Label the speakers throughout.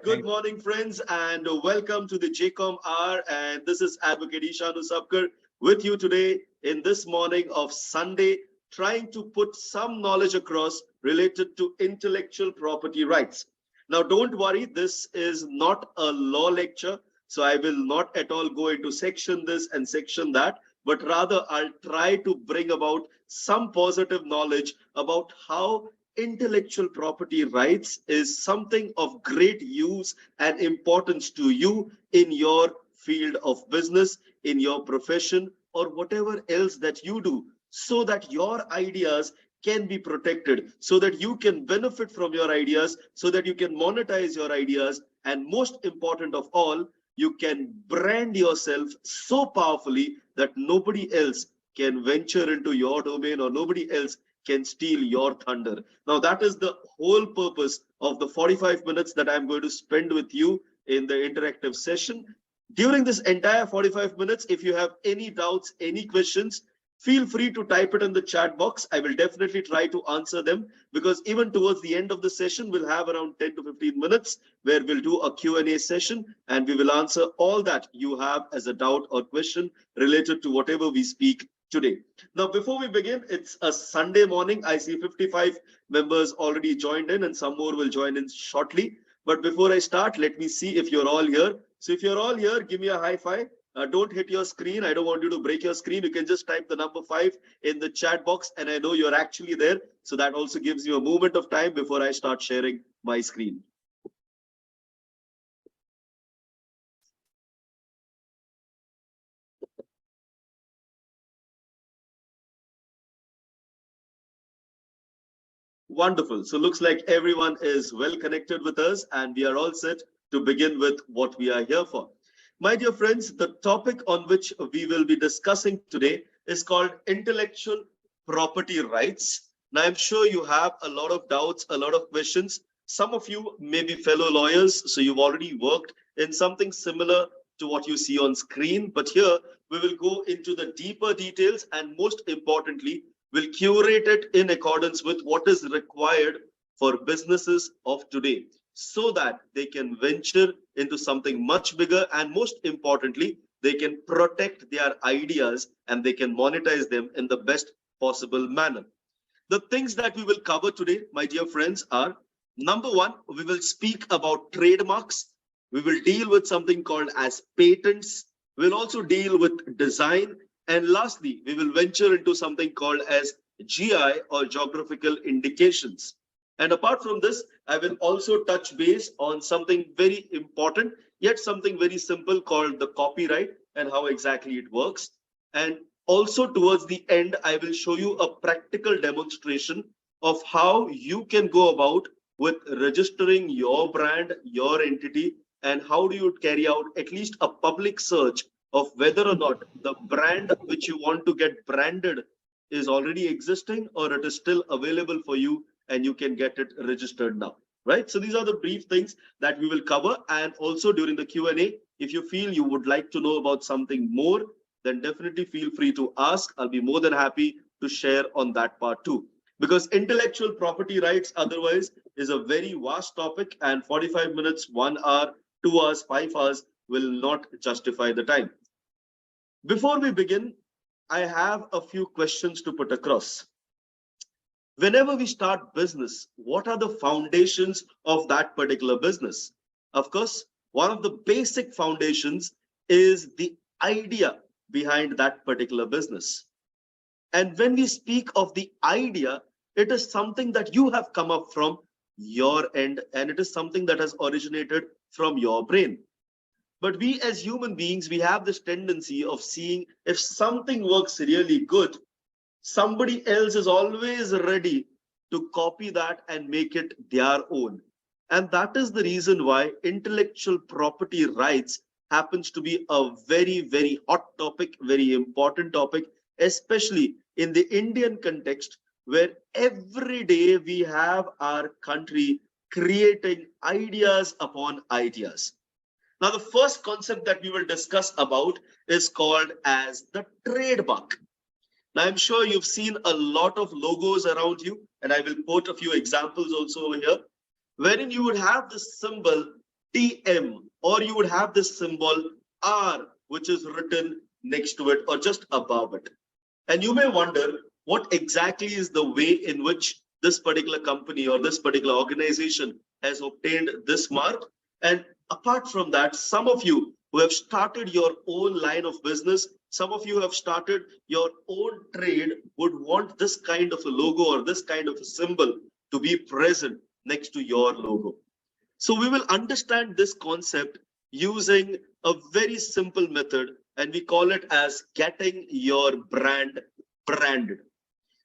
Speaker 1: Good morning, friends, and welcome to the JCOM Hour. And this is Advocate Eeshan Usapkar with you today in this morning of Sunday, trying to put some knowledge across related to intellectual property rights. Now, don't worry, this is not a law lecture, so I will not at all go into section this and section that, but rather I'll try to bring about some positive knowledge about how intellectual property rights is something of great use and importance to you in your field of business, in your profession, or whatever else that you do, so that your ideas can be protected, so that you can benefit from your ideas, so that you can monetize your ideas, and most important of all, you can brand yourself so powerfully that nobody else can venture into your domain or nobody else can steal your thunder. Now, that is the whole purpose of the 45 minutes that I'm going to spend with you in the interactive session. During this entire 45 minutes, if you have any doubts, any questions, feel free to type it in the chat box. I will definitely try to answer them because even towards the end of the session, we'll have around 10 to 15 minutes where we'll do a Q&A session and we will answer all that you have as a doubt or question related to whatever we speak today. Now, before we begin, it's a Sunday morning. I see 55 members already joined in and some more will join in shortly. But before I start, let me see if you're all here. So if you're all here, give me a high five. Don't hit your screen. I don't want you to break your screen. You can just type the number 5 in the chat box and I know you're actually there. So that also gives you a moment of time before I start sharing my screen. Wonderful. So looks like everyone is well connected with us and we are all set to begin with what we are here for. My dear friends, the topic on which we will be discussing today is called intellectual property rights. Now, I'm sure you have a lot of doubts, a lot of questions. Some of you may be fellow lawyers, so you've already worked in something similar to what you see on screen. But here we will go into the deeper details and most importantly, will curate it in accordance with what is required for businesses of today so that they can venture into something much bigger and most importantly, they can protect their ideas and they can monetize them in the best possible manner. The things that we will cover today, my dear friends, are number one, we will speak about trademarks. We will deal with something called as patents. We'll also deal with design. And lastly, we will venture into something called as GI or geographical indications. And apart from this, I will also touch base on something very important, yet something very simple called the copyright and how exactly it works. And also towards the end, I will show you a practical demonstration of how you can go about with registering your brand, your entity, and how do you carry out at least a public search of whether or not the brand which you want to get branded is already existing or it is still available for you and you can get it registered now, right? So these are the brief things that we will cover. And also during the Q&A, if you feel you would like to know about something more, then definitely feel free to ask. I'll be more than happy to share on that part too. Because intellectual property rights otherwise is a very vast topic and 45 minutes, 1 hour, 2 hours, 5 hours will not justify the time. Before we begin, I have a few questions to put across. Whenever we start business, what are the foundations of that particular business? Of course, one of the basic foundations is the idea behind that particular business. And when we speak of the idea, it is something that you have come up from your end, and it is something that has originated from your brain. But we as human beings, we have this tendency of seeing if something works really good, somebody else is always ready to copy that and make it their own. And that is the reason why intellectual property rights happens to be a very, very hot topic, very important topic, especially in the Indian context, where every day we have our country creating ideas upon ideas. Now, the first concept that we will discuss about is called as the trademark. Now, I'm sure you've seen a lot of logos around you, and I will quote a few examples also over here, wherein you would have the symbol TM, or you would have this symbol R, which is written next to it or just above it. And you may wonder what exactly is the way in which this particular company or this particular organization has obtained this mark. And apart from that, some of you who have started your own line of business, some of you have started your own trade would want this kind of a logo or this kind of a symbol to be present next to your logo. So we will understand this concept using a very simple method, and we call it as getting your brand branded.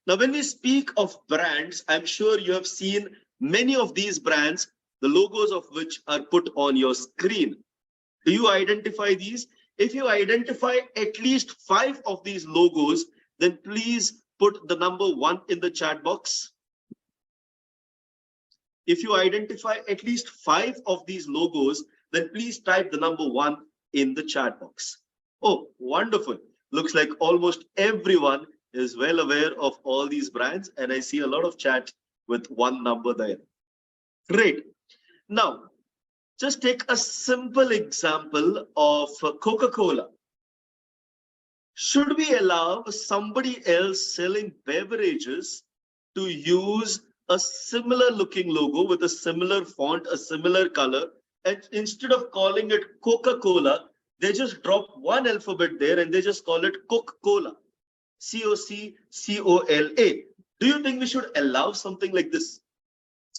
Speaker 1: Now, when we speak of brands, I'm sure you have seen many of these brands, the logos of which are put on your screen. Do you identify these? If you identify at least 5 of these logos, then please put the number 1 in the chat box. If you identify at least 5 of these logos, then please type the number 1 in the chat box. Oh, wonderful. Looks like almost everyone is well aware of all these brands, and I see a lot of chat with 1 number there. Great. Now, just take a simple example of Coca-Cola. Should we allow somebody else selling beverages to use a similar looking logo with a similar font, a similar color, and instead of calling it Coca-Cola, they just drop 1 alphabet there and they just call it Coca-Cola, C-O-C-C-O-L-A. Do you think we should allow something like this?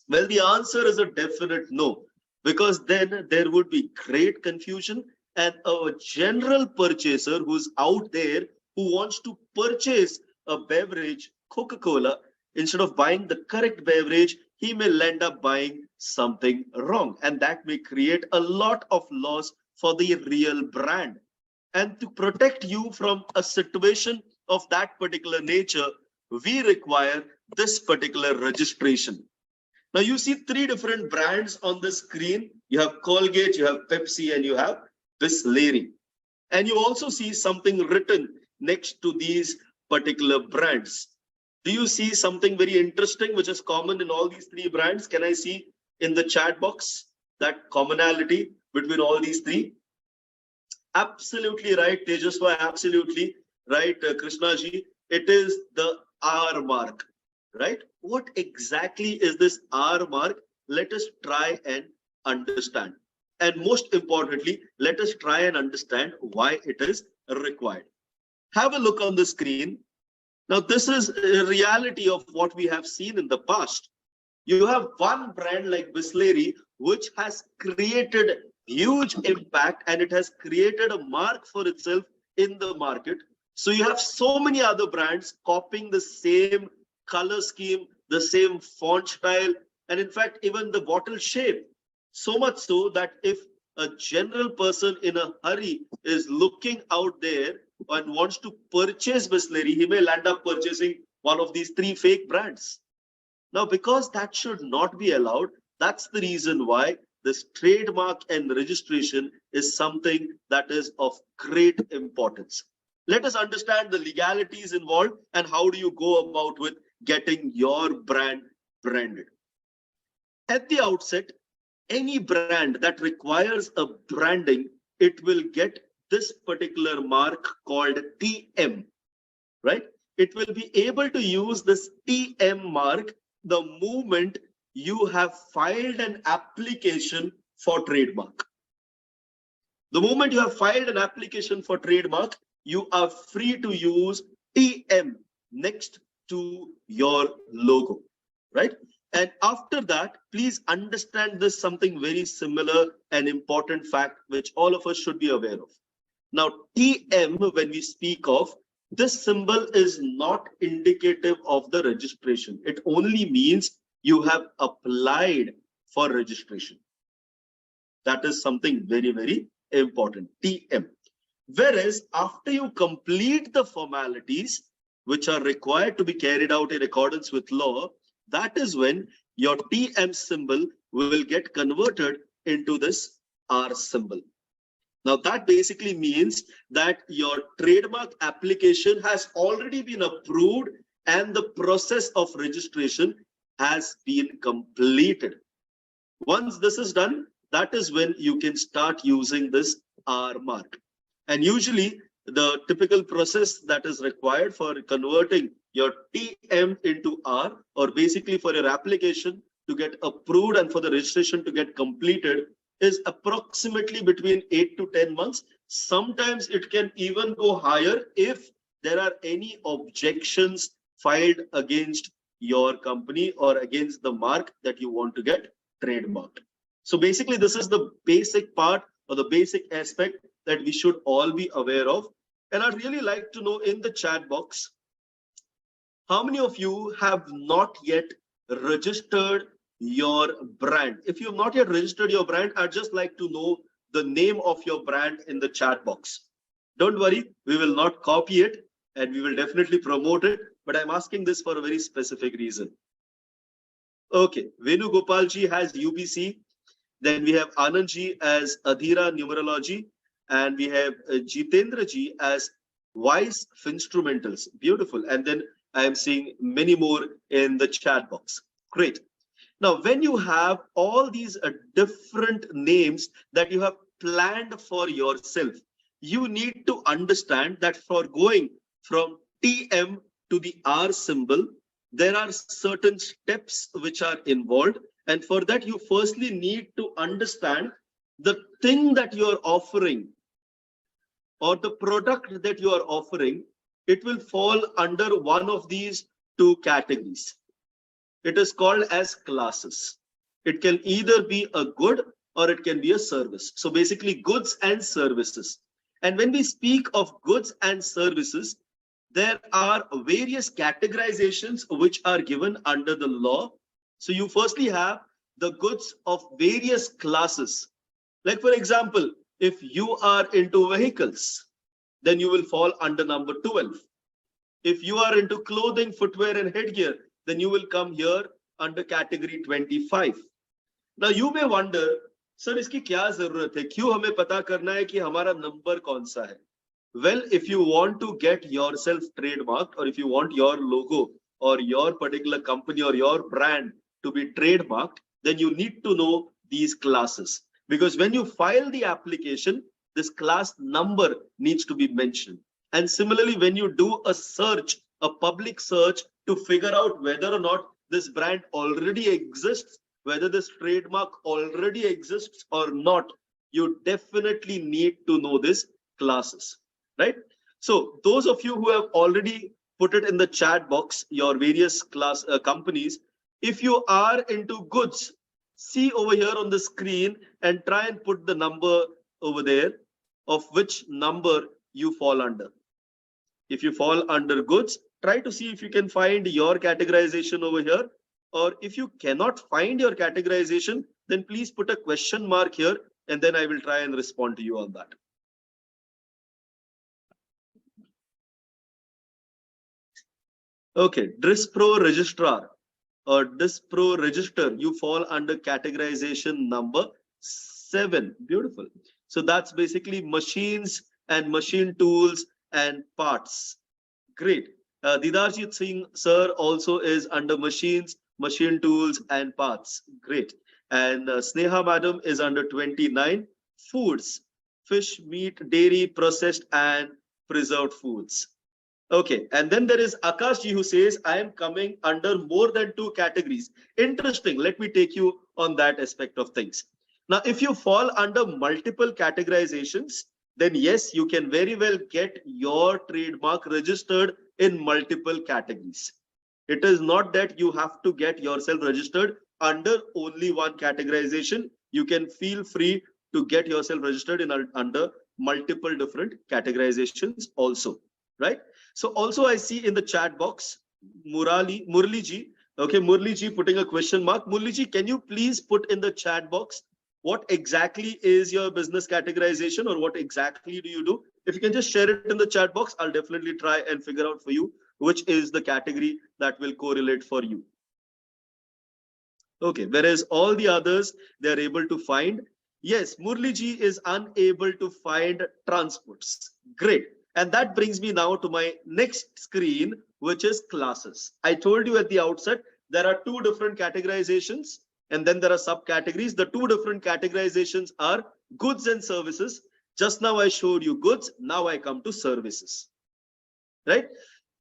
Speaker 1: Well, the answer is a definite no, because then there would be great confusion, and a general purchaser who's out there who wants to purchase a beverage, Coca-Cola, instead of buying the correct beverage, he may end up buying something wrong, and that may create a lot of loss for the real brand. And to protect you from a situation of that particular nature, we require this particular registration. Now you see 3 different brands on the screen. You have Colgate, you have Pepsi, and you have Bisleri. And you also see something written next to these particular brands. Do you see something very interesting which is common in all these 3 brands? Can I see in the chat box that commonality between all these 3? Absolutely right, Tejaswa, absolutely right, Krishna ji. It is the R mark, right? What exactly is this R mark? Let us try and understand. And most importantly, let us try and understand why it is required. Have a look on the screen. Now, this is a reality of what we have seen in the past. You have one brand like Bisleri, which has created huge impact and it has created a mark for itself in the market. So you have so many other brands copying the same color scheme, the same font style, and in fact, even the bottle shape. So much so that if a general person in a hurry is looking out there and wants to purchase Bisleri, he may land up purchasing one of these 3 fake brands. Now, because that should not be allowed, that's the reason why this trademark and registration is something that is of great importance. Let us understand the legalities involved and how do you go about with getting your brand branded. At the outset, any brand that requires a branding, it will get this particular mark called TM, right? It will be able to use this TM mark the moment you have filed an application for trademark. The moment you have filed an application for trademark, you are free to use TM next to your logo, right? And after that, please understand this something very similar and important fact, which all of us should be aware of. Now, TM, when we speak of, this symbol is not indicative of the registration. It only means you have applied for registration. That is something very, very important, TM. Whereas after you complete the formalities which are required to be carried out in accordance with law, that is when your TM symbol will get converted into this R symbol. Now that basically means that your trademark application has already been approved and the process of registration has been completed. Once this is done, that is when you can start using this R mark. And usually the typical process that is required for converting your TM into R, or basically for your application to get approved and for the registration to get completed, is approximately between 8 to 10 months. Sometimes it can even go higher if there are any objections filed against your company or against the mark that you want to get trademarked. So basically, this is the basic part or the basic aspect that we should all be aware of. And I'd really like to know in the chat box, how many of you have not yet registered your brand? If you have not yet registered your brand, I'd just like to know the name of your brand in the chat box. Don't worry, we will not copy it and we will definitely promote it, but I'm asking this for a very specific reason. Okay, Venu Gopalji has UBC. Then we have Anandji as Adhira Numerology, and we have Jitendraji as Wise Finstrumentals. Beautiful. And then I am seeing many more in the chat box. Great. Now, when you have all these different names that you have planned for yourself, you need to understand that for going from TM to the R symbol, there are certain steps which are involved. And for that, you firstly need to understand the thing that you are offering or the product that you are offering. It will fall under one of these two categories. It is called as classes. It can either be a good or it can be a service. So basically goods and services. And when we speak of goods and services, there are various categorizations which are given under the law. So you firstly have the goods of various classes. Like for example, if you are into vehicles, then you will fall under number 12. If you are into clothing, footwear and headgear, then you will come here under category 25. Now you may wonder, sir, iski kya zarurat hai? Kyun hame pata karna hai ki hamara number kaun sa hai? Well, if you want to get yourself trademarked, or if you want your logo or your particular company or your brand to be trademarked, then you need to know these classes. Because when you file the application, this class number needs to be mentioned. And similarly, when you do a search, a public search to figure out whether or not this brand already exists, whether this trademark already exists or not, you definitely need to know these classes, right? So those of you who have already put it in the chat box, your various class companies, if you are into goods, see over here on the screen and try and put the number over there of which number you fall under. If you fall under goods, try to see if you can find your categorization over here. Or if you cannot find your categorization, then please put a question mark here and then I will try and respond to you on that. Okay, DRISPro registrar or DISPro register, you fall under categorization number 7. Beautiful. So that's basically machines and machine tools and parts. Great. Didarjit Singh sir also is under machines, machine tools and parts. Great. And Sneha madam is under 29, foods, fish, meat, dairy, processed and preserved foods. Okay, and then there is Akash ji who says, I am coming under more than 2 categories. Interesting. Let me take you on that aspect of things. Now, if you fall under multiple categorizations, then yes, you can very well get your trademark registered in multiple categories. It is not that you have to get yourself registered under only one categorization. You can feel free to get yourself registered in under multiple different categorizations also, right? So also I see in the chat box, Murali ji. Okay, Murali ji putting a question mark. Murali ji, can you please put in the chat box what exactly is your business categorization or what exactly do you do? If you can just share it in the chat box, I'll definitely try and figure out for you which is the category that will correlate for you. Okay, whereas all the others, they're able to find. Yes, Murli ji is unable to find transports. Great. And that brings me now to my next screen, which is classes. I told you at the outset, there are 2 different categorizations. and then there are subcategories. The two different categorizations are goods and services. Just now I showed you goods, now I come to services, right?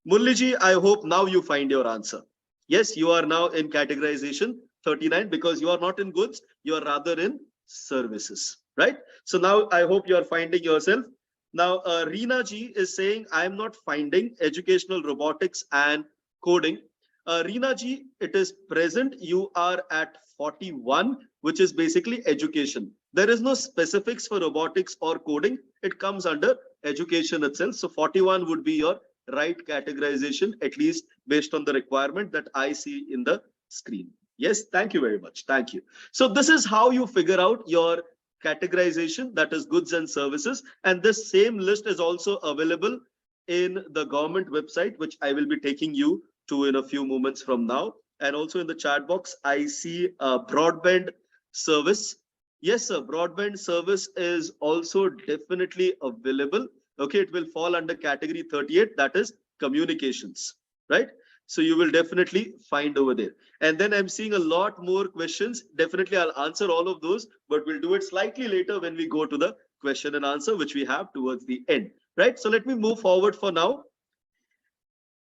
Speaker 1: Mulliji, I hope now you find your answer. Yes, you are now in categorization 39 because you are not in goods, you are rather in services, right? So now I hope you are finding yourself. Now, Reena ji is saying, I am not finding educational robotics and coding. Reena ji, it is present. You are at 41, which is basically education. There is no specifics for robotics or coding. It comes under education itself. So 41 would be your right categorization, at least based on the requirement that I see in the screen. Yes, thank you very much. Thank you. So this is how you figure out your categorization, that is goods and services. And this same list is also available in the government website, which I will be taking you to in a few moments from now. And also in the chat box, I see a broadband service. Yes, sir, broadband service is also definitely available. Okay, it will fall under category 38, that is communications, right? So you will definitely find over there. And then I'm seeing a lot more questions. Definitely I'll answer all of those, but we'll do it slightly later when we go to the question and answer, which we have towards the end, right? So let me move forward for now.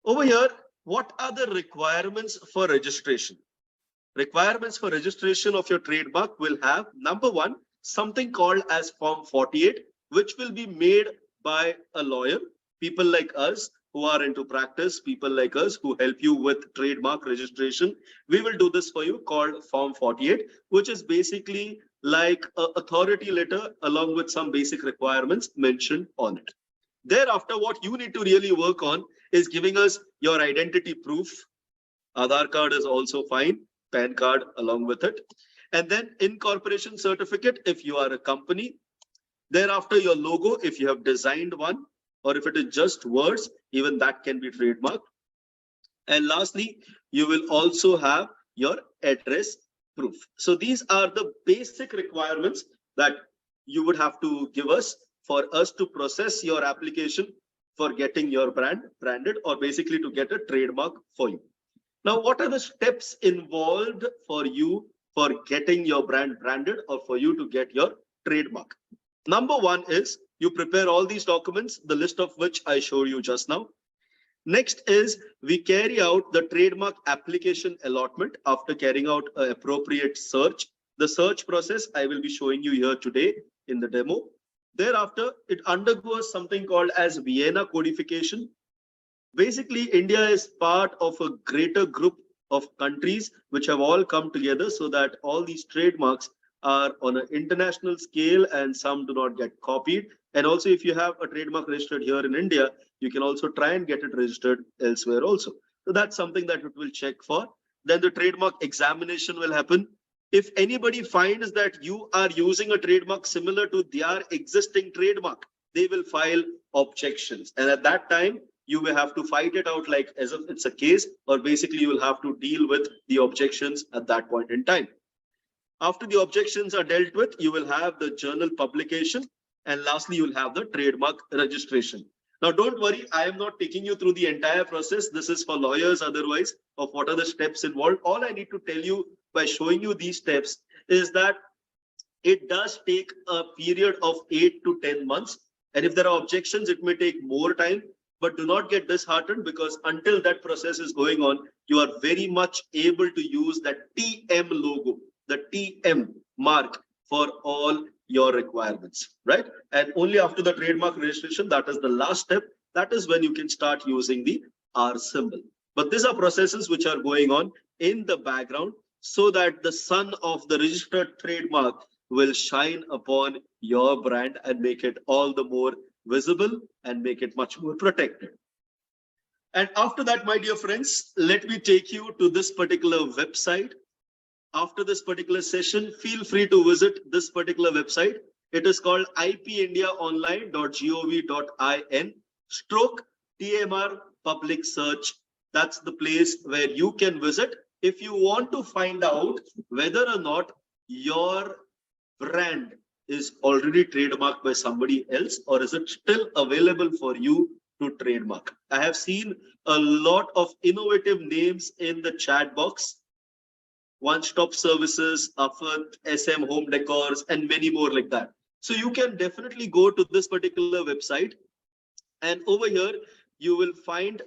Speaker 1: Over here, what are the requirements for registration? Requirements for registration of your trademark will have, number one, something called as Form 48, which will be made by a lawyer, people like us who are into practice, people like us who help you with trademark registration. We will do this for you, called Form 48, which is basically like an authority letter along with some basic requirements mentioned on it. Thereafter, what you need to really work on is giving us your identity proof. Aadhaar card is also fine, PAN card along with it. And then incorporation certificate if you are a company. Thereafter, your logo, if you have designed one, or if it is just words, even that can be trademarked. And lastly, you will also have your address proof. So these are the basic requirements that you would have to give us for us to process your application for getting your brand branded, or basically to get a trademark for you. Now, what are the steps involved for you for getting your brand branded or for you to get your trademark? Number one is you prepare all these documents, the list of which I showed you just now. Next is we carry out the trademark application allotment after carrying out an appropriate search. The search process I will be showing you here today in the demo. Thereafter, it undergoes something called as Vienna codification. Basically, India is part of a greater group of countries which have all come together so that all these trademarks are on an international scale and some do not get copied. And also, if you have a trademark registered here in India, you can also try and get it registered elsewhere also. So that's something that it will check for. Then the trademark examination will happen. If anybody finds that you are using a trademark similar to their existing trademark, they will file objections. And at that time, you will have to fight it out like as if it's a case, or basically you will have to deal with the objections at that point in time. After the objections are dealt with, you will have the journal publication, and lastly, you will have the trademark registration. Now, don't worry, I am not taking you through the entire process. This is for lawyers otherwise, of what are the steps involved. All I need to tell you by showing you these steps is that it does take a period of 8 to 10 months. And if there are objections, it may take more time. But do not get disheartened, because until that process is going on, you are very much able to use that TM logo, the TM mark for all your requirements, right? And only after the trademark registration, that is the last step. That is when you can start using the R symbol. But these are processes which are going on in the background so that the sun of the registered trademark will shine upon your brand and make it all the more visible and make it much more protected. And after that, my dear friends, let me take you to this particular website. After this particular session, feel free to visit this particular website. It is called ipindiaonline.gov.in stroke TMR public search. That's the place where you can visit if you want to find out whether or not your brand is already trademarked by somebody else, or is it still available for you to trademark. I have seen a lot of innovative names in the chat box. one-stop services, Afat, SM home decors, and many more like that. So you can definitely go to this particular website, and over here you will find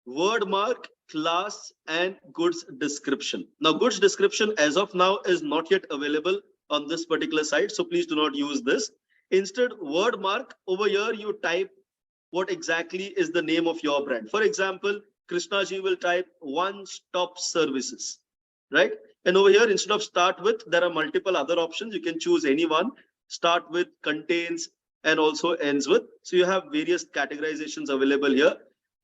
Speaker 1: word mark, class, and goods description. Now, goods description as of now is not yet available on this particular site, so please do not use this. Instead, word mark, over here you type what exactly is the name of your brand. For example, Krishna ji will type one-stop services, right? And over here, instead of start with, there are multiple other options. You can choose any one. Start with, contains, and also ends with. So you have various categorizations available here.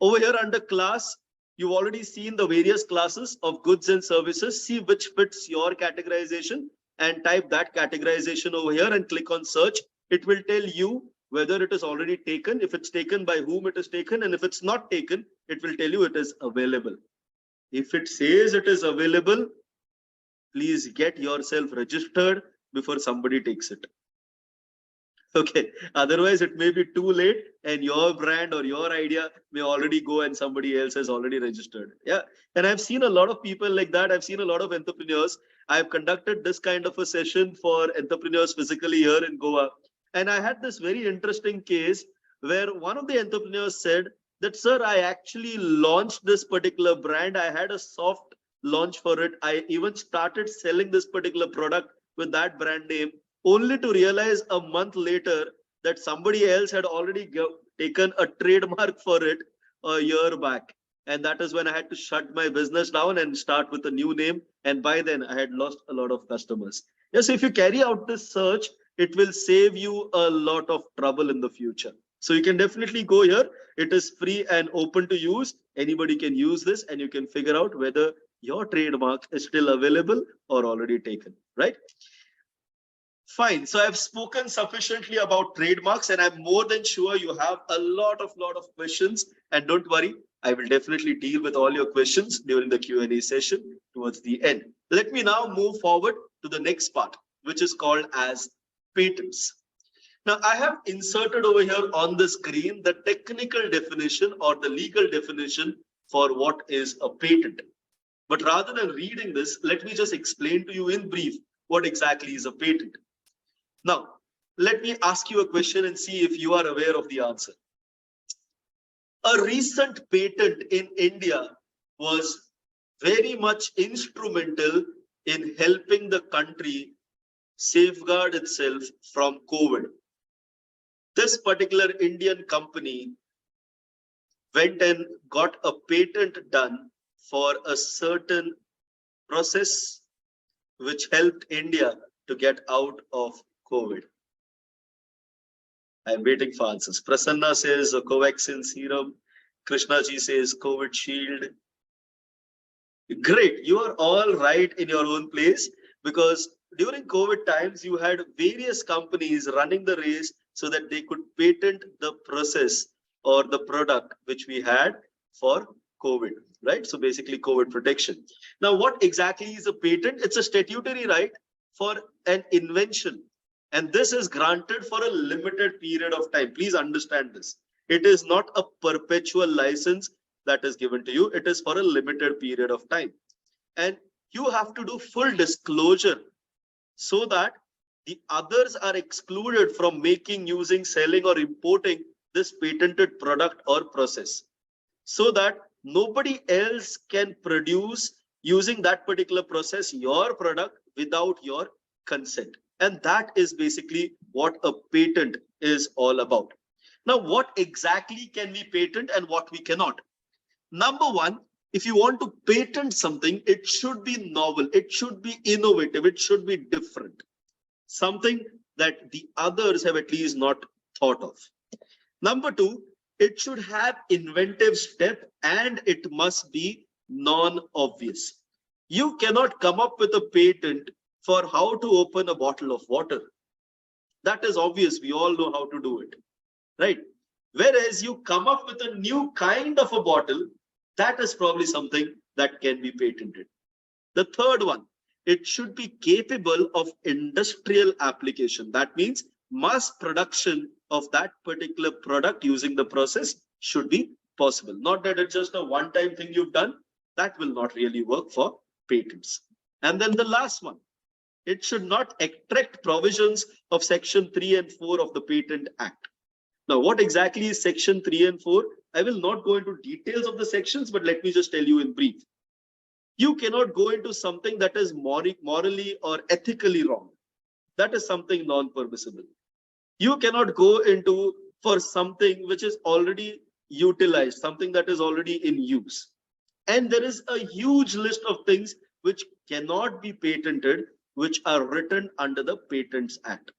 Speaker 1: Over here under class, you've already seen the various classes of goods and services. See which fits your categorization and type that categorization over here and click on search. It will tell you whether it is already taken, if it's taken, by whom it is taken, and if it's not taken, it will tell you it is available. If it says it is available, please get yourself registered before somebody takes it. Okay, otherwise it may be too late and your brand or your idea may already go and somebody else has already registered. Yeah, and I've seen a lot of people like that. I've seen a lot of entrepreneurs. I've conducted this kind of a session for entrepreneurs physically here in Goa. And I had this very interesting case where one of the entrepreneurs said that, sir, I actually launched this particular brand. I had a soft launch for it. I even started selling this particular product with that brand name, only to realize a month later that somebody else had already taken a trademark for it a year back. And that is when I had to shut my business down and start with a new name. And by then I had lost a lot of customers. Yes, if you carry out this search, it will save you a lot of trouble in the future. So you can definitely go here. It is free and open to use. Anybody can use this and you can figure out whether your trademark is still available or already taken, right? Fine. So I've spoken sufficiently about trademarks and I'm more than sure you have a lot of questions, and don't worry, I will definitely deal with all your questions during the Q&A session towards the end. Let me now move forward to the next part, which is called as patents. Now I have inserted over here on the screen the technical definition or the legal definition for what is a patent. But rather than reading this, let me just explain to you in brief what exactly is a patent. Now, let me ask you a question and see if you are aware of the answer. A recent patent in India was very much instrumental in helping the country safeguard itself from COVID. This particular Indian company went and got a patent done for a certain process which helped India to get out of COVID. I'm waiting for answers. Prasanna says a Covaxin serum. Krishna ji says COVID shield. Great. You are all right in your own place, because during COVID times, you had various companies running the race so that they could patent the process or the product which we had for COVID, right? So basically COVID protection. Now, what exactly is a patent? It's a statutory right for an invention. And this is granted for a limited period of time. Please understand this. It is not a perpetual license that is given to you. It is for a limited period of time. And you have to do full disclosure so that the others are excluded from making, using, selling, or importing this patented product or process, so that nobody else can produce using that particular process your product without your consent. And that is basically what a patent is all about. Now, what exactly can we patent and what we cannot? Number one, if you want to patent something, it should be novel, it should be innovative, it should be different. Something that the others have at least not thought of. Number two, it should have inventive step and it must be non-obvious. You cannot come up with a patent for how to open a bottle of water. That is obvious. We all know how to do it, right? Whereas you come up with a new kind of a bottle, that is probably something that can be patented. The third one, it should be capable of industrial application. That means mass production of that particular product using the process should be possible. Not that it's just a one-time thing you've done. That will not really work for patents. And then the last one, it should not attract provisions of Section 3 and 4 of the Patent Act. Now, what exactly is Section 3 and 4? I will not go into details of the sections, but let me just tell you in brief. You cannot go into something that is morally or ethically wrong. That is something non-permissible. You cannot go into for something which is already utilized, something that is already in use. And there is a huge list of things which cannot be patented, which are written under the Patents Act,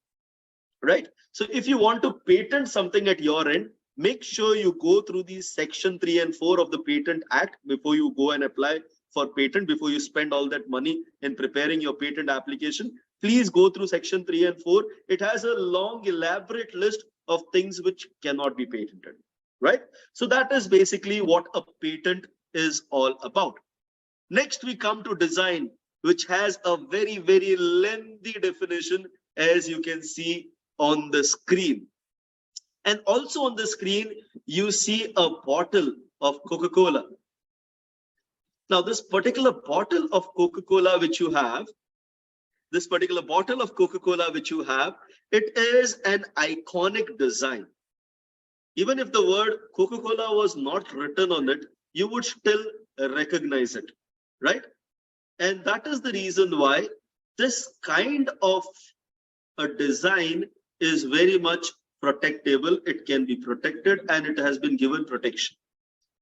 Speaker 1: right? So if you want to patent something at your end, make sure you go through these Section 3 and 4 of the Patent Act before you go and apply for patent, before you spend all that money in preparing your patent application. Please go through Section 3 and 4. It has a long, elaborate list of things which cannot be patented, right? So that is basically what a patent is all about. Next, we come to design, which has a very, very lengthy definition, as you can see on the screen. And also on the screen, you see a bottle of Coca-Cola. Now, this particular bottle of Coca-Cola which you have, it is an iconic design. Even if the word Coca-Cola was not written on it, you would still recognize it, right? And that is the reason why this kind of a design is very much protectable. It can be protected and it has been given protection.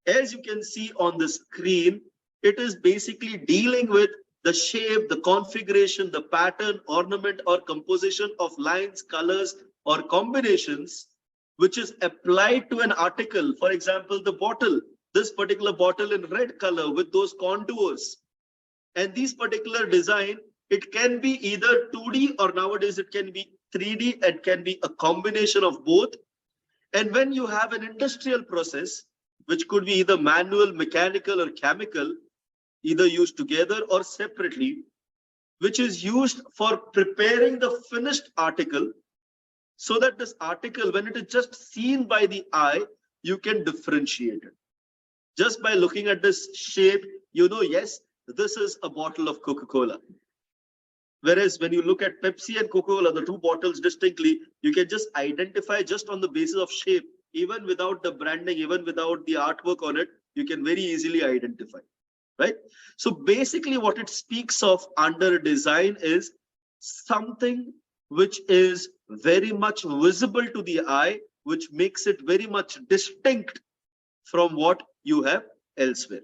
Speaker 1: As you can see on the screen, it is basically dealing with the shape, the configuration, the pattern, ornament, or composition of lines, colors, or combinations which is applied to an article. For example, the bottle, this particular bottle in red color with those contours. And these particular design, it can be either 2D or nowadays it can be 3D. It can be a combination of both. And when you have an industrial process, which could be either manual, mechanical, or chemical, either used together or separately, which is used for preparing the finished article, so that this article, when it is just seen by the eye, you can differentiate it. Just by looking at this shape, you know, yes, this is a bottle of Coca-Cola. Whereas when you look at Pepsi and Coca-Cola, the two bottles distinctly, you can just identify just on the basis of shape, even without the branding, even without the artwork on it, you can very easily identify, right? So basically what it speaks of under design is something which is very much visible to the eye, which makes it very much distinct from what you have elsewhere.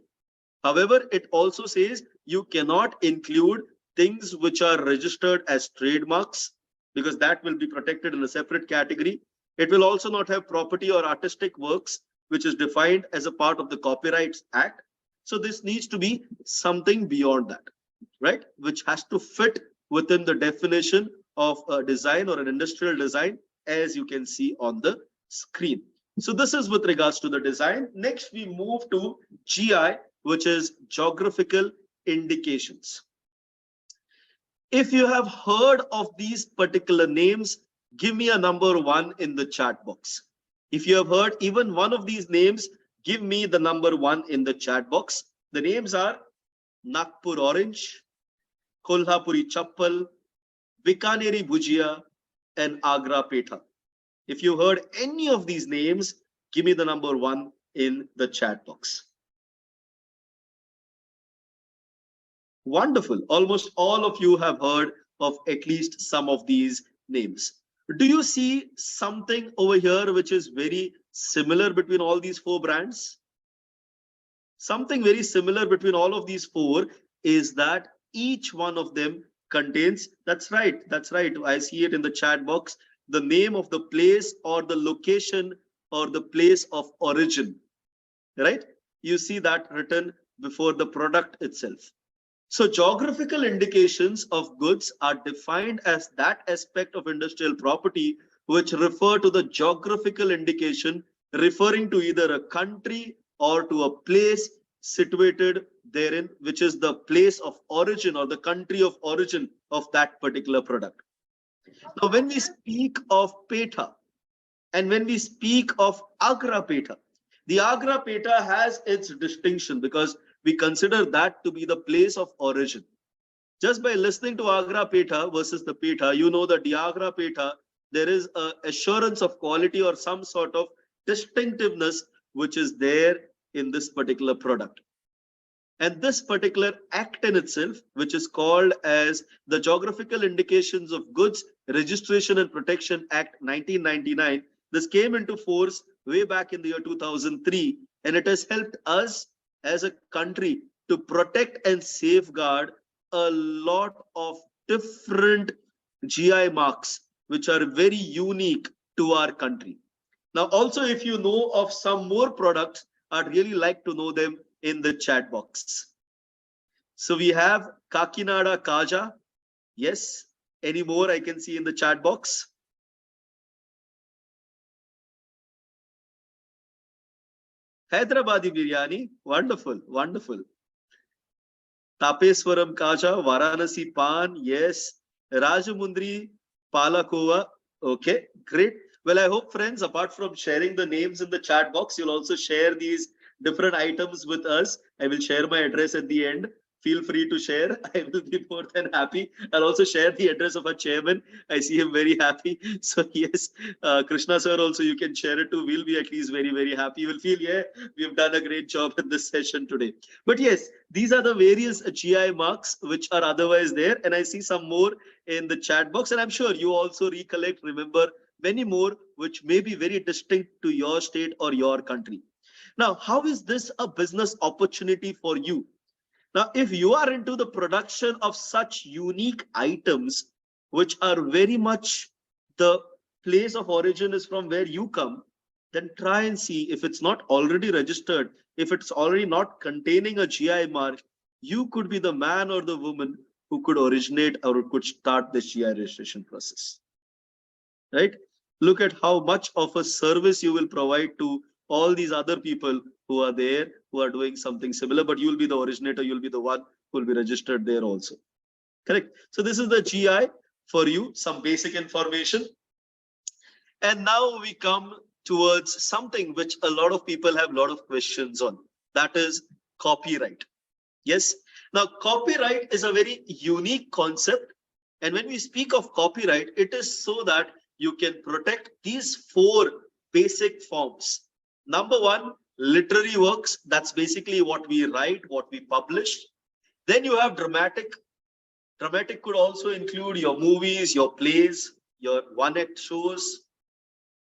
Speaker 1: However, it also says you cannot include things which are registered as trademarks, because that will be protected in a separate category. It will also not have property or artistic works, which is defined as a part of the Copyrights Act. So this needs to be something beyond that, right? Which has to fit within the definition of a design or an industrial design, as you can see on the screen. So this is with regards to the design. Next, we move to GI, which is geographical indications. If you have heard of these particular names, give me a number 1 in the chat box. If you have heard even one of these names, give me the number 1 in the chat box. The names are Nagpur Orange, Kolhapuri Chappal, Bikaneri Bhujia, and Agra Petha. If you heard any of these names, give me the number 1 in the chat box. Wonderful. Almost all of you have heard of at least some of these names. Do you see something over here which is very similar between all these 4 brands? Something very similar between all of these 4 is that each one of them contains, that's right, I see it in the chat box, the name of the place or the location or the place of origin, right? You see that written before the product itself. So geographical indications of goods are defined as that aspect of industrial property which refer to the geographical indication referring to either a country or to a place situated therein, which is the place of origin or the country of origin of that particular product. Now, when we speak of Petha and when we speak of Agra Petha, the Agra Petha has its distinction because we consider that to be the place of origin. Just by listening to Agra Petha versus the Petha, you know that the Agra Petha, there is a assurance of quality or some sort of distinctiveness which is there in this particular product. And this particular act in itself, which is called as the Geographical Indications of Goods Registration and Protection Act 1999, this came into force way back in the year 2003, and it has helped us as a country to protect and safeguard a lot of different GI marks, which are very unique to our country. Now, also, if you know of some more products, I'd really like to know them in the chat box. So we have Kakinada Kaja. Yes. Any more I can see in the chat box? Hyderabadi biryani. Wonderful. Wonderful. Tapeswaram Kaja, Varanasi Pan. Yes. Rajamundri Palakova. Okay. Great. Well, I hope, friends, apart from sharing the names in the chat box, you'll also share these different items with us. I will share my address at the end. Feel free to share. I will be more than happy. I'll also share the address of our chairman. I see him very happy. So yes, Krishna sir, also you can share it too. We'll be at least very, very happy. You will feel, yeah, we've done a great job in this session today. But yes, these are the various GI marks which are otherwise there. And I see some more in the chat box. And I'm sure you also recollect, remember many more which may be very distinct to your state or your country. Now, how is this a business opportunity for you? Now, if you are into the production of such unique items, which are very much the place of origin is from where you come, then try and see if it's not already registered, if it's already not containing a GI mark, you could be the man or the woman who could originate or could start the GI registration process. Right? Look at how much of a service you will provide to all these other people who are there, who are doing something similar, but you'll be the originator, you'll be the one who will be registered there also. Correct. So this is the GI for you, some basic information. And now we come towards something which a lot of people have a lot of questions on. That is copyright. Yes. Now, copyright is a very unique concept. And when we speak of copyright, it is so that you can protect these four basic forms. Number one, literary works. That's basically what we write, what we publish. Then you have dramatic. Dramatic could also include your movies, your plays, your one-act shows.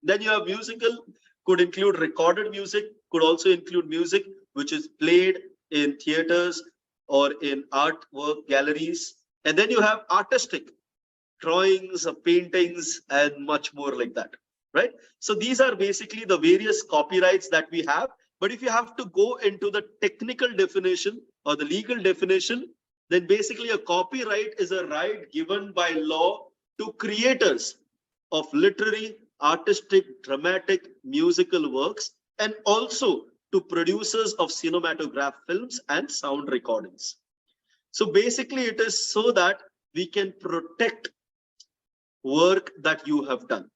Speaker 1: Then you have musical, could include recorded music, could also include music which is played in theaters or in artwork galleries. And then you have artistic, drawings, paintings, and much more like that, right? So these are basically the various copyrights that we have. But if you have to go into the technical definition or the legal definition, then basically a copyright is a right given by law to creators of literary, artistic, dramatic, musical works, and also to producers of cinematograph films and sound recordings. So basically it is so that we can protect work that you have done,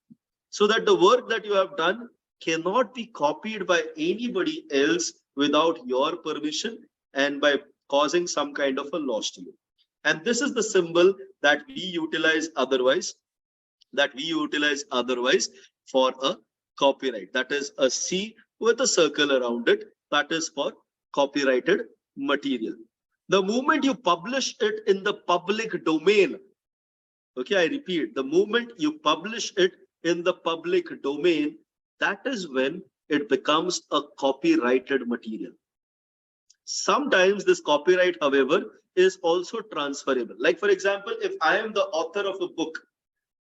Speaker 1: so that the work that you have done cannot be copied by anybody else without your permission and by causing some kind of a loss to you. And this is the symbol that we utilize otherwise, for a copyright. That is a C with a circle around it. That is for copyrighted material. The moment you publish it in the public domain, okay, I repeat, the moment you publish it in the public domain, that is when it becomes a copyrighted material. Sometimes this copyright, however, is also transferable. Like, for example, if I am the author of a book,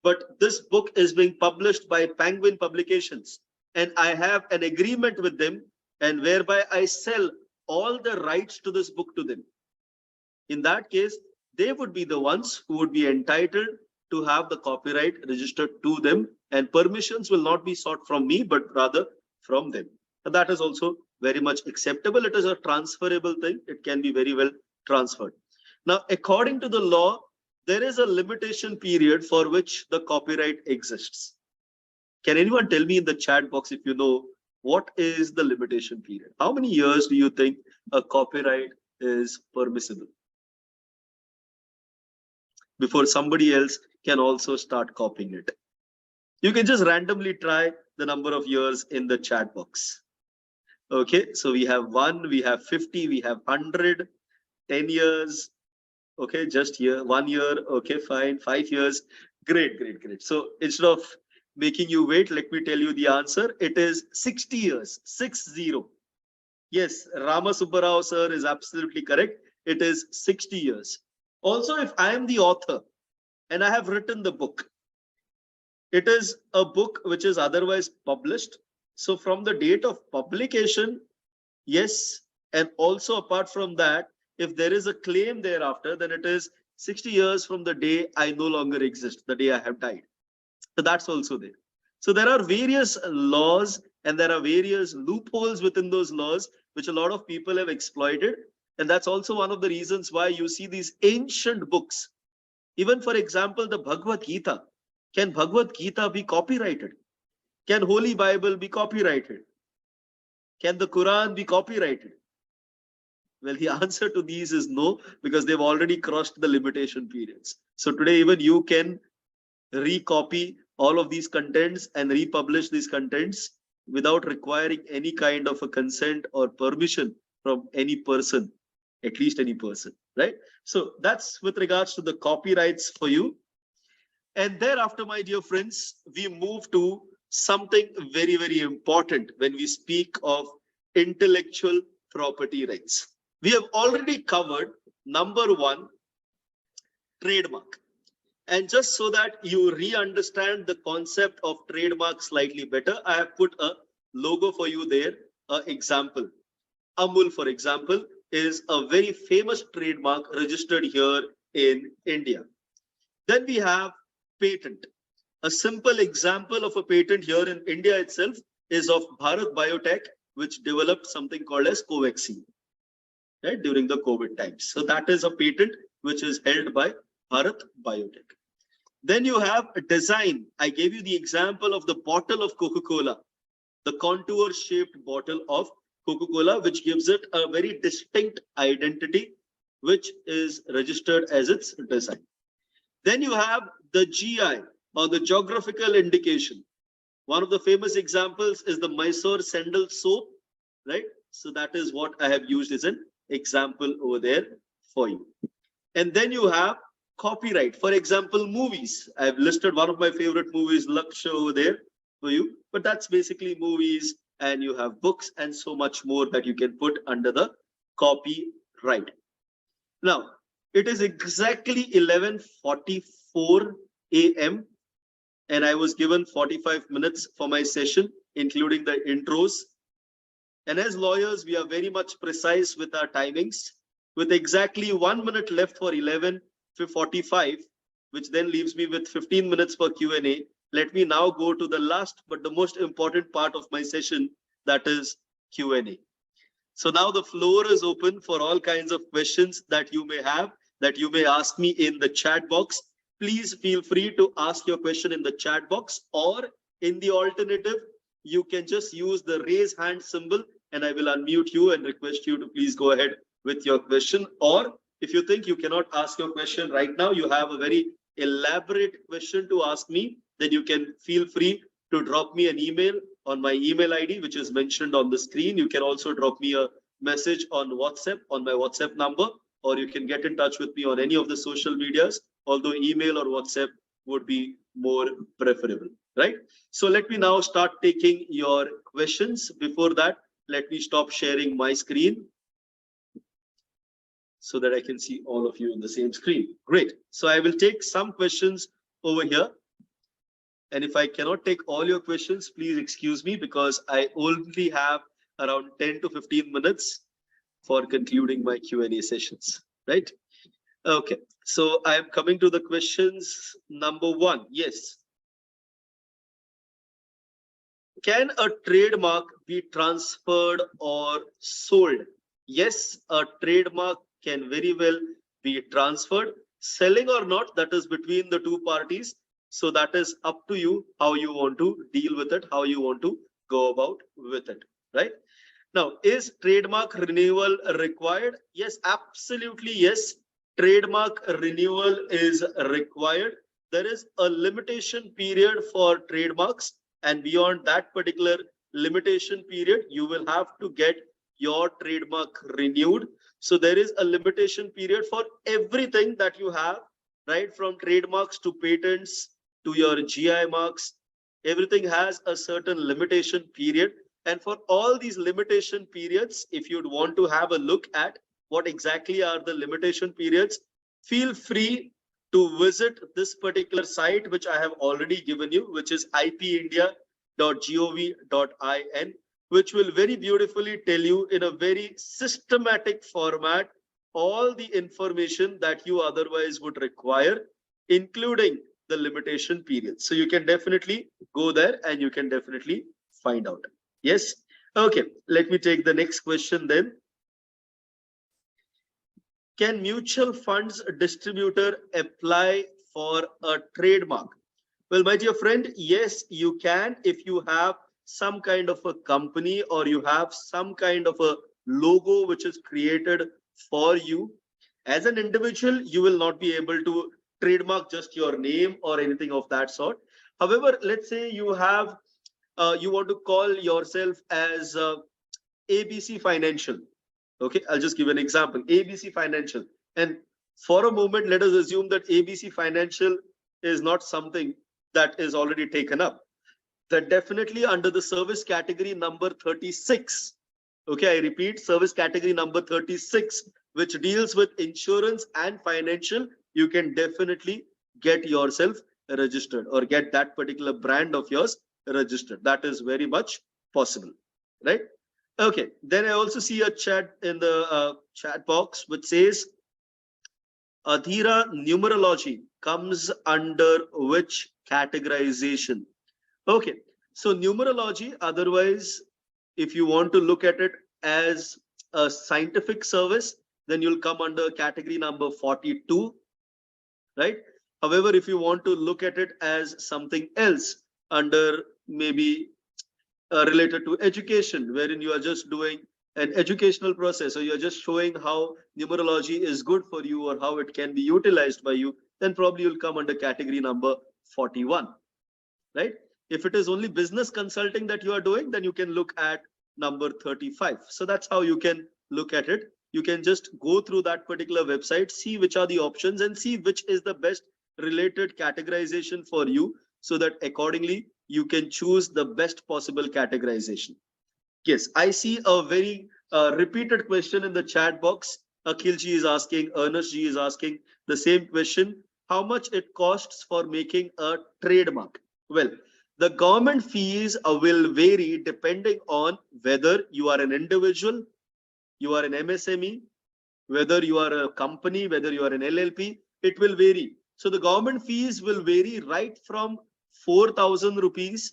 Speaker 1: but this book is being published by Penguin Publications, and I have an agreement with them, and whereby I sell all the rights to this book to them. In that case, they would be the ones who would be entitled to have the copyright registered to them, and permissions will not be sought from me, but rather from them. And that is also very much acceptable. It is a transferable thing. It can be very well transferred. Now, according to the law, there is a limitation period for which the copyright exists. Can anyone tell me in the chat box if you know what is the limitation period? How many years do you think a copyright is permissible? before somebody else can also start copying it. You can just randomly try the number of years in the chat box. Okay, so we have 1, we have 50, we have 100, 10 years. Okay, just here, 1 year. Okay, fine, 5 years. Great, great, great. So instead of making you wait, let me tell you the answer. It is 60 years, 60. Yes, Rama Subbarao sir is absolutely correct. It is 60 years. Also, if I am the author and I have written the book, it is a book which is otherwise published. So from the date of publication, yes, and also apart from that, if there is a claim thereafter, then it is 60 years from the day I no longer exist, the day I have died. So that's also there. So there are various laws and there are various loopholes within those laws, which a lot of people have exploited. And that's also one of the reasons why you see these ancient books. Even for example, the Bhagavad Gita. Can Bhagavad Gita be copyrighted? Can Holy Bible be copyrighted? Can the Quran be copyrighted? Well, the answer to these is no, because they've already crossed the limitation periods. So today, even you can recopy all of these contents and republish these contents without requiring any kind of a consent or permission from any person, at least any person, right? So that's with regards to the copyrights for you. And thereafter, my dear friends, we move to something very, very important when we speak of intellectual property rights. We have already covered number 1, trademark. And just so that you re-understand the concept of trademark slightly better, I have put a logo for you there, an example. Amul, for example, is a very famous trademark registered here in India. Then we have patent. A simple example of a patent here in India itself is of Bharat Biotech, which developed something called as Covaxin, right, during the COVID times. So that is a patent which is held by Bharat Biotech. Then you have a design. I gave you the example of the bottle of Coca-Cola, the contour shaped bottle of Coca-Cola, which gives it a very distinct identity, which is registered as its design. Then you have the GI, or the geographical indication. One of the famous examples is the Mysore sandal soap, right? So that is what I have used as an example over there for you. And then you have copyright. For example, movies. I've listed one of my favorite movies, Laksha, over there for you. But that's basically movies, and you have books and so much more that you can put under the copyright. Now, it is exactly 11:44 a.m. and I was given 45 minutes for my session, including the intros. And as lawyers, we are very much precise with our timings. With exactly 1 minute left for 11:45, which then leaves me with 15 minutes for Q&A. Let me now go to the last but the most important part of my session, that is Q&A. So now the floor is open for all kinds of questions that you may have, that you may ask me in the chat box. Please feel free to ask your question in the chat box, or in the alternative, you can just use the raise hand symbol and I will unmute you and request you to please go ahead with your question. Or if you think you cannot ask your question right now, you have a very elaborate question to ask me, then you can feel free to drop me an email on my email ID, which is mentioned on the screen. You can also drop me a message on WhatsApp, on my WhatsApp number, or you can get in touch with me on any of the social medias, although email or WhatsApp would be more preferable, right? So let me now start taking your questions. Before that, let me stop sharing my screen so that I can see all of you on the same screen. Great. So I will take some questions over here. And if I cannot take all your questions, please excuse me, because I only have around 10 to 15 minutes for concluding my Q&A sessions, right? Okay, so I am coming to the questions. Number 1, yes. Can a trademark be transferred or sold? Yes, a trademark can very well be transferred. Selling or not, that is between the two parties. So that is up to you how you want to deal with it, how you want to go about with it, right? Now, is trademark renewal required? Yes, absolutely yes. trademark renewal is required. There is a limitation period for trademarks, and beyond that particular limitation period, you will have to get your trademark renewed. So there is a limitation period for everything that you have, right? From trademarks to patents to your GI marks, everything has a certain limitation period. And for all these limitation periods, if you'd want to have a look at what exactly are the limitation periods, feel free to visit this particular site, which I have already given you, which is ipindia.gov.in, which will very beautifully tell you in a very systematic format all the information that you otherwise would require, including the limitation period. So you can definitely go there and you can definitely find out. Yes. Okay. Let me take the next question then. Can mutual funds distributor apply for a trademark? Well, my dear friend, yes, you can if you have some kind of a company or you have some kind of a logo which is created for you. As an individual, you will not be able to trademark just your name or anything of that sort. However, let's say you have, you want to call yourself as ABC Financial. Okay, I'll just give an example, ABC Financial. And for a moment, let us assume that ABC Financial is not something that is already taken up. That definitely under the service category number 36. Okay, I repeat, service category number 36, which deals with insurance and financial, you can definitely get yourself registered or get that particular brand of yours registered. That is very much possible, right? Okay, then I also see a chat in the chat box which says Adhira numerology comes under which categorization? Okay, so numerology, otherwise, if you want to look at it as a scientific service, then you'll come under category number 42, right? However, if you want to look at it as something else under maybe related to education, wherein you are just doing an educational process or you're just showing how numerology is good for you or how it can be utilized by you, then probably you'll come under category number 41, right? If it is only business consulting that you are doing, then you can look at number 35. So that's how you can look at it. You can just go through that particular website, see which are the options and see which is the best related categorization for you, so that accordingly you can choose the best possible categorization. Yes, I see a very repeated question in the chat box. Akhil ji is asking, Ernest ji is asking the same question. How much it costs for making a trademark? Well, the government fees will vary depending on whether you are an individual, you are an MSME, whether you are a company, whether you are an LLP, it will vary. So the government fees will vary right from 4,000 rupees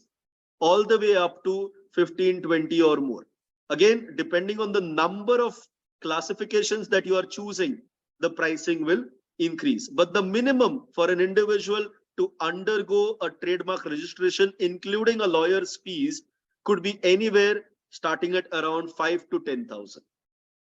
Speaker 1: all the way up to 15, 20 or more. Again, depending on the number of classifications that you are choosing, the pricing will increase. But the minimum for an individual to undergo a trademark registration, including a lawyer's fees, could be anywhere starting at around 5 to 10,000.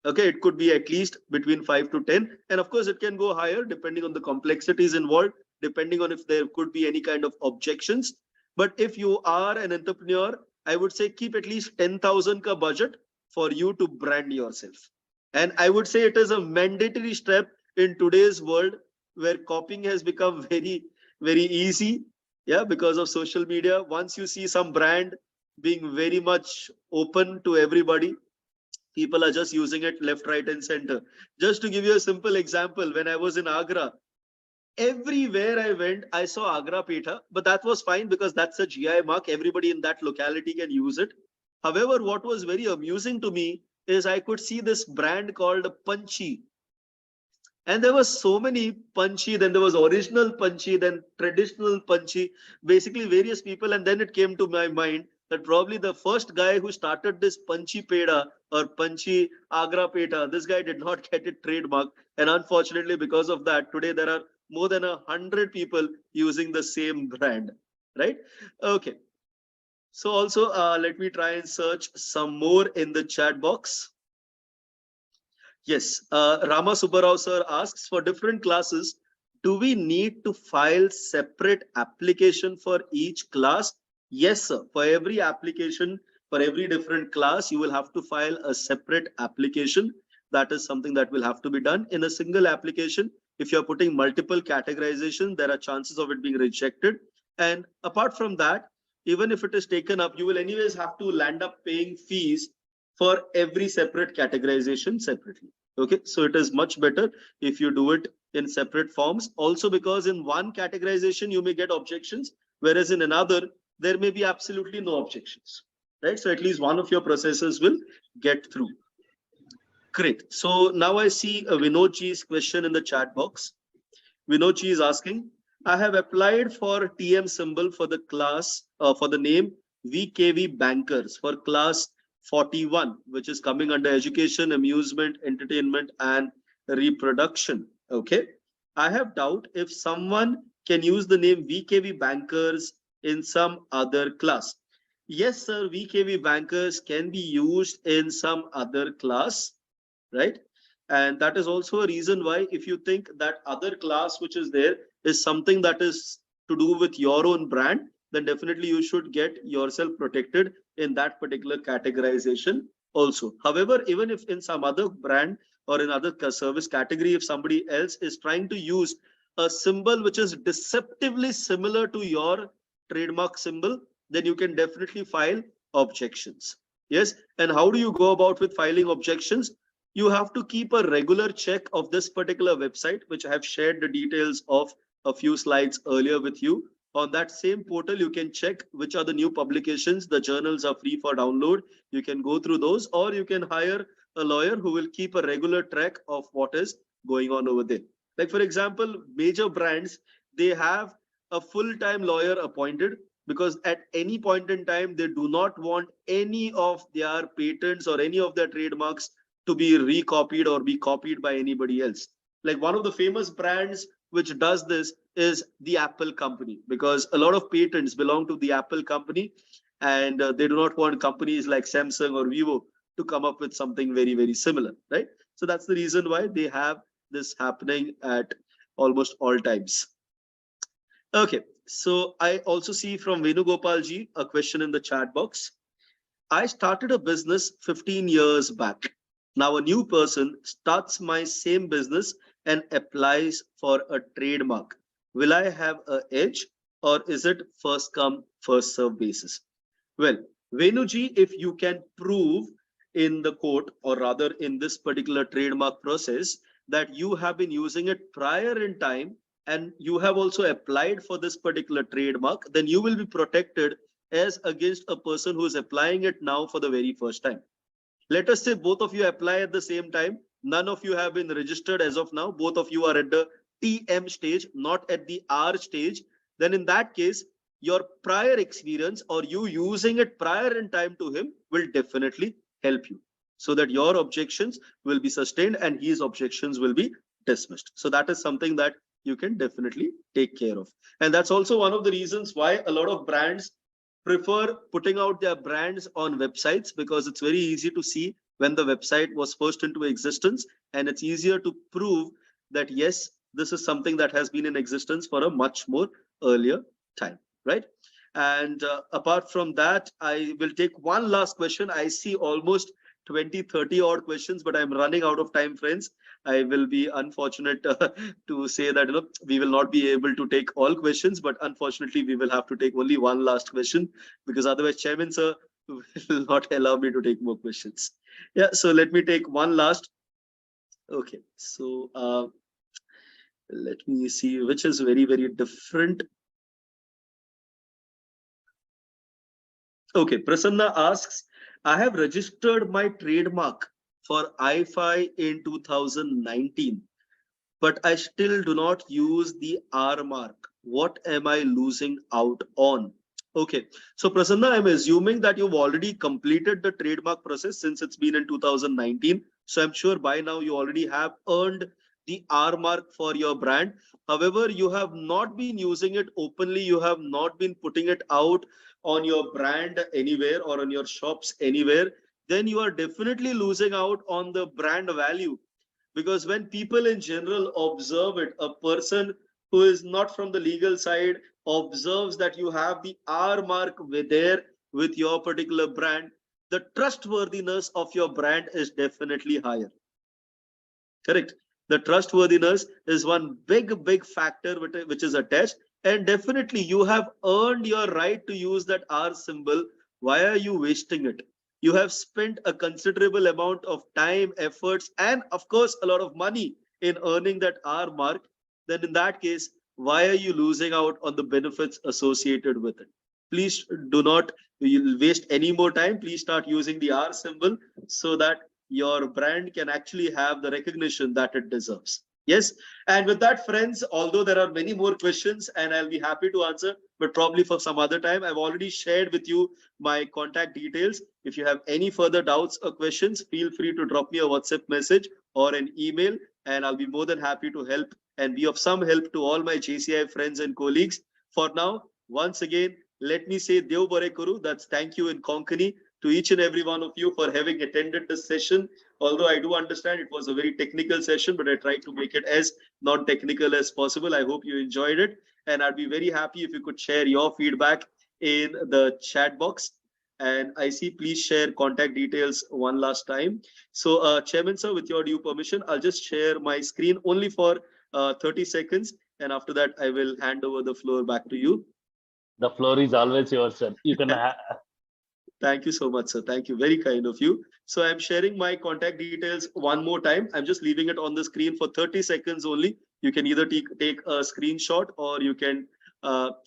Speaker 1: Okay, it could be at least between 5 to 10. And of course, it can go higher depending on the complexities involved, depending on if there could be any kind of objections. But if you are an entrepreneur, I would say keep at least 10,000 ka budget for you to brand yourself. And I would say it is a mandatory step in today's world where copying has become very, very easy. Yeah, because of social media. Once you see some brand being very much open to everybody, people are just using it left, right, and center. Just to give you a simple example, when I was in Agra, everywhere I went, I saw Agra Petha, but that was fine because that's a GI mark. Everybody in that locality can use it. However, what was very amusing to me is I could see this brand called Panchi. And there were so many Panchi, then there was original Panchi, then traditional Panchi, basically various people. And then it came to my mind that probably the first guy who started this Panchi Peda or Panchi Agra Peta, this guy did not get it trademark. And unfortunately, because of that, today there are more than 100 people using the same brand, right? Okay. So also let me try and search some more in the chat box. Yes, Rama Subbarao sir asks, for different classes, do we need to file separate application for each class? Yes, sir. For every application, for every different class, you will have to file a separate application. That is something that will have to be done in a single application. If you're putting multiple categorization, there are chances of it being rejected. And apart from that, even if it is taken up, you will anyways have to land up paying fees for every separate categorization separately. Okay, so it is much better if you do it in separate forms. Also, because in one categorization you may get objections, whereas in another there may be absolutely no objections, right? So at least one of your processes will get through. Great. So now I see a Vinodji's question in the chat box. Vinodji is asking, I have applied for TM symbol for the class, for the name VKV Bankers for class 41, which is coming under education, amusement, entertainment, and reproduction. Okay. I have doubt if someone can use the name VKV Bankers in some other class. Yes, sir, VKV Bankers can be used in some other class, right? And that is also a reason why, if you think that other class which is there is something that is to do with your own brand, then definitely you should get yourself protected in that particular categorization also. However, even if in some other brand or in other service category, if somebody else is trying to use a symbol which is deceptively similar to your trademark symbol, then you can definitely file objections. Yes. And how do you go about with filing objections? You have to keep a regular check of this particular website, which I have shared the details of a few slides earlier with you. On that same portal, you can check which are the new publications. The journals are free for download. You can go through those, or you can hire a lawyer who will keep a regular track of what is going on over there. Like, for example, major brands, they have a full-time lawyer appointed, because at any point in time, they do not want any of their patents or any of their trademarks to be recopied or be copied by anybody else. Like, one of the famous brands which does this is the Apple company, because a lot of patents belong to the Apple company, and they do not want companies like Samsung or Vivo to come up with something very, very similar, right? So that's the reason why they have this happening at almost all times. Okay, so I also see from Venugopalji a question in the chat box. I started a business 15 years back. Now a new person starts my same business and applies for a trademark. Will I have an edge, or is it first come, first serve basis? Well, Venuji, if you can prove in the court, or rather in this particular trademark process, that you have been using it prior in time and you have also applied for this particular trademark, then you will be protected as against a person who is applying it now for the very first time. Let us say both of you apply at the same time. None of you have been registered as of now. Both of you are at the TM stage, not at the R stage. Then in that case, your prior experience or you using it prior in time to him will definitely help you, so that your objections will be sustained and his objections will be dismissed. So that is something that you can definitely take care of. And that's also one of the reasons why a lot of brands prefer putting out their brands on websites, because it's very easy to see when the website was first into existence, and it's easier to prove that yes, this is something that has been in existence for a much more earlier time, right? And apart from that, I will take one last question. I see almost 20-30 odd questions, but I'm running out of time, friends. I will be unfortunate to say that we will not be able to take all questions, but unfortunately we will have to take only one last question, because otherwise Chairman sir will not allow me to take more questions. Yeah, so let me take one last. Okay, so let me see which is very, very different. Okay, Prasanna asks, I have registered my trademark for IFI in 2019, but I still do not use the R mark. What am I losing out on? Okay, so Prasanna, I'm assuming that you've already completed the trademark process since it's been in 2019. So I'm sure by now you already have earned the R mark for your brand. However, you have not been using it openly. You have not been putting it out on your brand anywhere or on your shops anywhere. Then you are definitely losing out on the brand value, Because when people in general observe it, a person who is not from the legal side observes that you have the R mark with there with your particular brand, the trustworthiness of your brand is definitely higher. Correct. The trustworthiness is one big factor which is attached. And definitely you have earned your right to use that R symbol. Why are you wasting it? You have spent a considerable amount of time, efforts, and of course, a lot of money in earning that R mark. Then in that case, why are you losing out on the benefits associated with it? Please do not waste any more time. Please start using the R symbol so that your brand can actually have the recognition that it deserves. Yes. And with that, friends, although there are many more questions and I'll be happy to answer, but probably for some other time, I've already shared with you my contact details. If you have any further doubts or questions, feel free to drop me a WhatsApp message or an email, and I'll be more than happy to help and be of some help to all my JCI friends and colleagues. For now, once again, let me say Dev Bare Kuru. That's thank you in Konkani to each and every one of you for having attended this session. Although I do understand it was a very technical session, but I tried to make it as non-technical as possible. I hope you enjoyed it. And I'd be very happy if you could share your feedback in the chat box. And I see, please share contact details one last time. So Chairman sir, with your due permission, I'll just share my screen only for 30 seconds. And after that, I will hand over the floor back to you.
Speaker 2: The floor is always yours, sir. You can.
Speaker 1: Thank you so much, sir. Thank you. Very kind of you. So I'm sharing my contact details one more time. I'm just leaving it on the screen for 30 seconds only. You can either take a screenshot or you can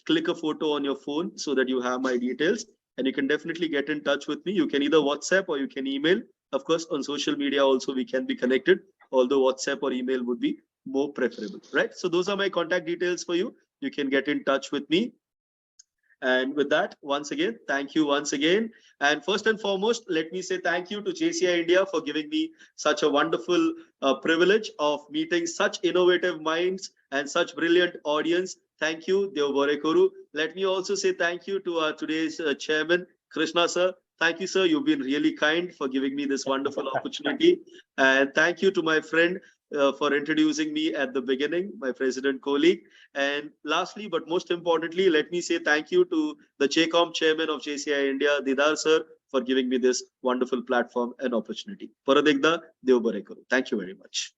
Speaker 1: click a photo on your phone so that you have my details. And you can definitely get in touch with me. You can either WhatsApp or you can email. Of course, on social media also we can be connected, although WhatsApp or email would be more preferable, right? So those are my contact details for you. You can get in touch with me. And with that, once again, thank you once again. And first and foremost, let me say thank you to JCI India for giving me such a wonderful privilege of meeting such innovative minds and such brilliant audience. Thank you, Dev Bare Kuru. Let me also say thank you to our today's chairman, Krishna sir. Thank you, sir. You've been really kind for giving me this wonderful opportunity. And thank you to my friend for introducing me at the beginning, my president colleague. And lastly, but most importantly, let me say thank you to the JCOM chairman of JCI India, Didar sir, for giving me this wonderful platform and opportunity. Paradegda Dev Bare Kuru. Thank you very much.